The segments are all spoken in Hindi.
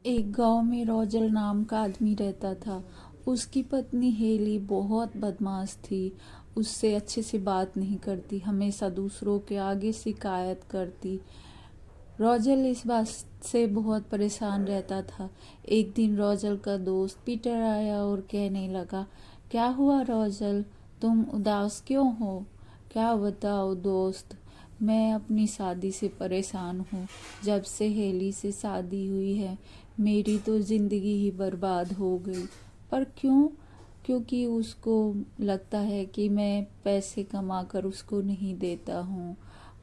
एक गांव में रोजल नाम का आदमी रहता था। उसकी पत्नी हेली बहुत बदमाश थी। उससे अच्छे से बात नहीं करती, हमेशा दूसरों के आगे शिकायत करती। रोजल इस बात से बहुत परेशान रहता था। एक दिन रोजल का दोस्त पीटर आया और कहने लगा, क्या हुआ रोजल, तुम उदास क्यों हो? क्या बताओ दोस्त, मैं अपनी शादी से परेशान हूँ। जब से हेली से शादी हुई है मेरी तो जिंदगी ही बर्बाद हो गई। पर क्यों? क्योंकि उसको लगता है कि मैं पैसे कमा कर उसको नहीं देता हूँ।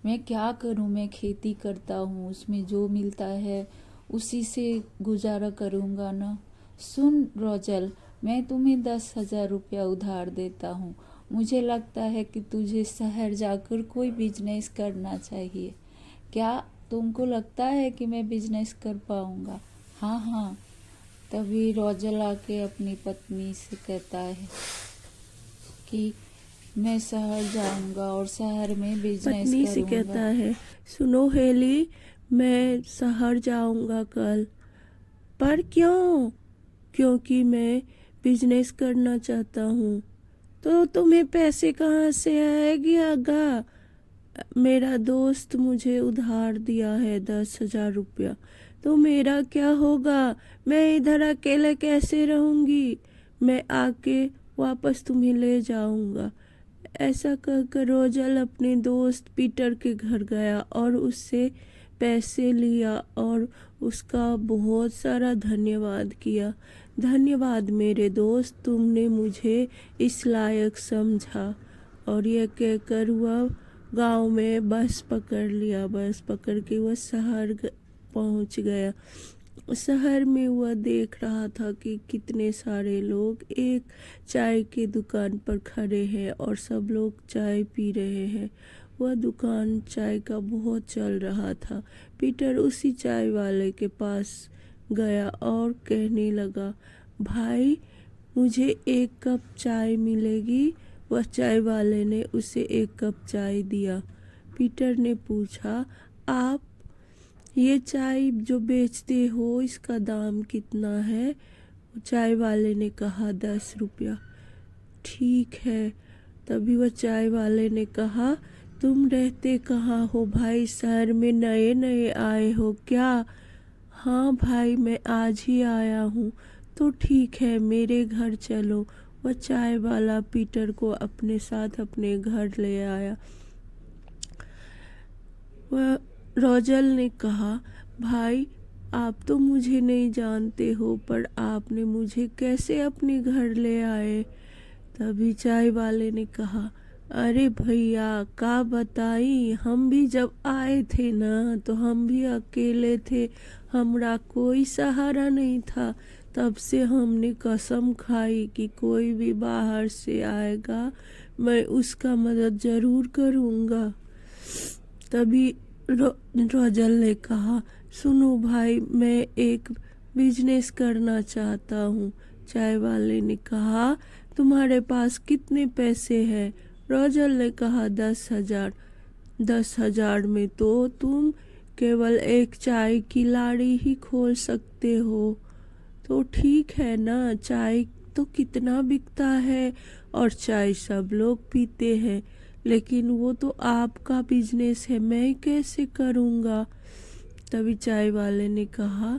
मैं क्या करूँ, मैं खेती करता हूँ, उसमें जो मिलता है उसी से गुजारा करूँगा ना। सुन रोजल, मैं तुम्हें 10,000 रुपया उधार देता हूँ। मुझे लगता है कि तुझे शहर जाकर कोई बिजनेस करना चाहिए। क्या तुमको लगता है कि मैं बिजनेस कर पाऊँगा? हाँ हाँ। तभी रोजल आके अपनी पत्नी से कहता है कि मैं शहर जाऊंगा और शहर में बिजनेस पत्नी से कहता करूंगा। है, सुनो हेली, मैं शहर जाऊंगा कल। पर क्यों? क्योंकि मैं बिजनेस करना चाहता हूँ। तो तुम्हें पैसे कहाँ से आएगी आगा? मेरा दोस्त मुझे उधार दिया है 10,000 रुपया। तो मेरा क्या होगा? मैं इधर अकेले कैसे रहूंगी? मैं आके वापस तुम्हें ले जाऊंगा। ऐसा कहकर रोजल अपने दोस्त पीटर के घर गया और उससे पैसे लिया और उसका बहुत सारा धन्यवाद किया। धन्यवाद मेरे दोस्त, तुमने मुझे इस लायक समझा। और यह कहकर वह गांव में बस पकड़ लिया। बस पकड़ के वह शहर पहुंच गया। शहर में वह देख रहा था कि कितने सारे लोग एक चाय की दुकान पर खड़े हैं और सब लोग चाय पी रहे हैं। वह दुकान चाय का बहुत चल रहा था। पीटर उसी चाय वाले के पास गया और कहने लगा, भाई मुझे एक कप चाय मिलेगी? वह चाय वाले ने उसे एक कप चाय दिया। पीटर ने पूछा, आप ये चाय जो बेचते हो इसका दाम कितना है? चाय वाले ने कहा, 10 रुपया। ठीक है। तभी वह चाय वाले ने कहा, तुम रहते कहाँ हो भाई? शहर में नए नए आए हो क्या? हाँ भाई, मैं आज ही आया हूँ। तो ठीक है, मेरे घर चलो। वह चाय वाला पीटर को अपने साथ अपने घर ले आया। वह रोजल ने कहा, भाई आप तो मुझे नहीं जानते हो, पर आपने मुझे कैसे अपने घर ले आए? तभी चाय वाले ने कहा, अरे भैया का बताई, हम भी जब आए थे ना तो हम भी अकेले थे, हमरा कोई सहारा नहीं था। तब से हमने कसम खाई कि कोई भी बाहर से आएगा मैं उसका मदद जरूर करूँगा। तभी रोजल ने कहा, सुनो भाई, मैं एक बिजनेस करना चाहता हूँ। चाय वाले ने कहा, तुम्हारे पास कितने पैसे हैं? रोजल ने कहा, 10,000। 10,000 में तो तुम केवल एक चाय की लाड़ी ही खोल सकते हो। तो ठीक है ना, चाय तो कितना बिकता है और चाय सब लोग पीते हैं, लेकिन वो तो आपका बिजनेस है, मैं कैसे करूँगा? तभी चाय वाले ने कहा,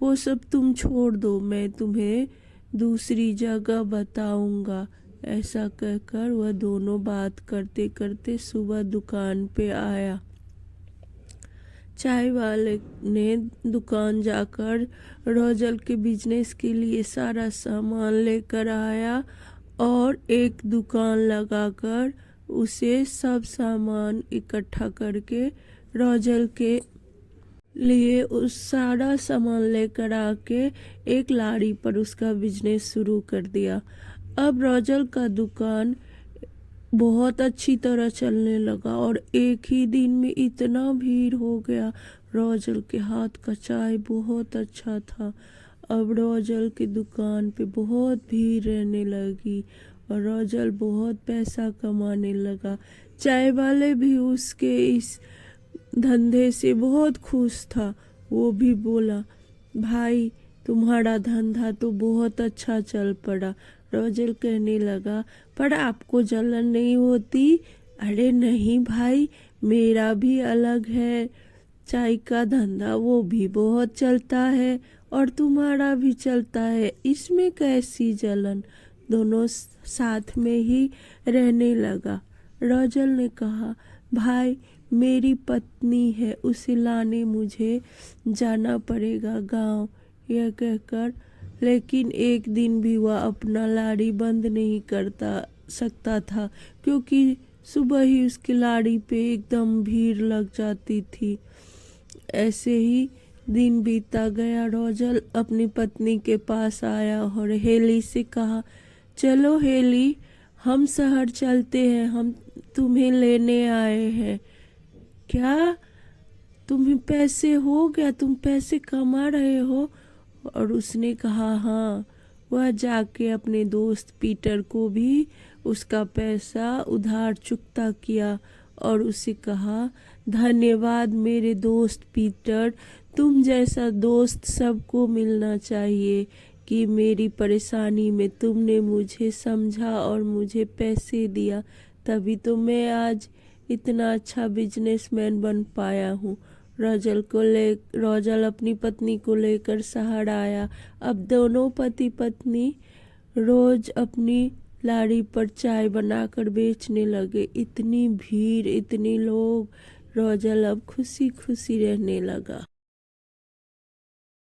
वो सब तुम छोड़ दो, मैं तुम्हें दूसरी जगह बताऊंगा। ऐसा कहकर वह दोनों बात करते करते सुबह दुकान पे आया। चाय वाले ने दुकान जाकर रोजल के बिजनेस के लिए सारा सामान लेकर आया और एक दुकान लगाकर उसे सब सामान इकट्ठा करके रोजल के लिए उस सारा सामान लेकर आके एक लाड़ी पर उसका बिजनेस शुरू कर दिया। अब रोजल का दुकान बहुत अच्छी तरह चलने लगा और एक ही दिन में इतना भीड़ हो गया। रोजल के हाथ का चाय बहुत अच्छा था। अब रोजल की दुकान पे बहुत भीड़ रहने लगी और रोजल बहुत पैसा कमाने लगा। चाय वाले भी उसके इस धंधे से बहुत खुश था। वो भी बोला, भाई तुम्हारा धंधा तो बहुत अच्छा चल पड़ा। रोजल कहने लगा, पर आपको जलन नहीं होती? अरे नहीं भाई, मेरा भी अलग है चाय का धंधा, वो भी बहुत चलता है और तुम्हारा भी चलता है, इसमें कैसी जलन। दोनों साथ में ही रहने लगा। रोजल ने कहा, भाई मेरी पत्नी है, उसे लाने मुझे जाना पड़ेगा गांव। यह कहकर लेकिन एक दिन भी वह अपना लाड़ी बंद नहीं करता सकता था, क्योंकि सुबह ही उसकी लाड़ी पे एकदम भीड़ लग जाती थी। ऐसे ही दिन बीता गया। रोजल अपनी पत्नी के पास आया और हेली से कहा, चलो हेली, हम शहर चलते हैं, हम तुम्हें लेने आए हैं। क्या तुम्हें पैसे हो गया, तुम पैसे कमा रहे हो? और उसने कहा, हाँ। वह जाके अपने दोस्त पीटर को भी उसका पैसा उधार चुकता किया और उसे कहा, धन्यवाद मेरे दोस्त पीटर, तुम जैसा दोस्त सबको मिलना चाहिए कि मेरी परेशानी में तुमने मुझे समझा और मुझे पैसे दिया, तभी तो मैं आज इतना अच्छा बिजनेसमैन बन पाया हूँ। रोजल अपनी पत्नी को लेकर शहर आया। अब दोनों पति पत्नी रोज अपनी लाड़ी पर चाय बनाकर बेचने लगे। इतनी भीड़, इतने लोग, रोजल अब खुशी खुशी रहने लगा।